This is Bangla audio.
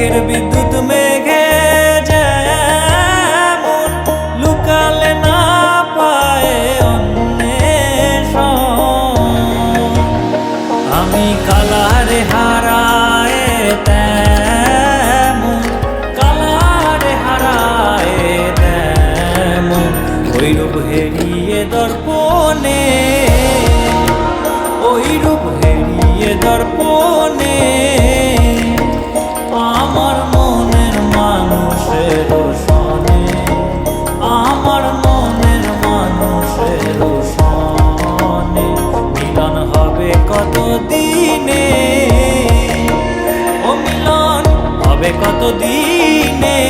মেঘের বিদ্যুৎ মেঘে যেমন লুকালে না পায় অন্বেষণ, আমি কালারে হারায় তেমন, কালারে হারায় তেমন, ওই রূপ হেরিয়ে দর্পণে, ওই রূপ হেরিয়ে দর্পণে আমার মনের মানুষের সনে, আমার মনের মানুষের সনে মিলন হবে কত দিনে, ও মিলন হবে কত দিনে।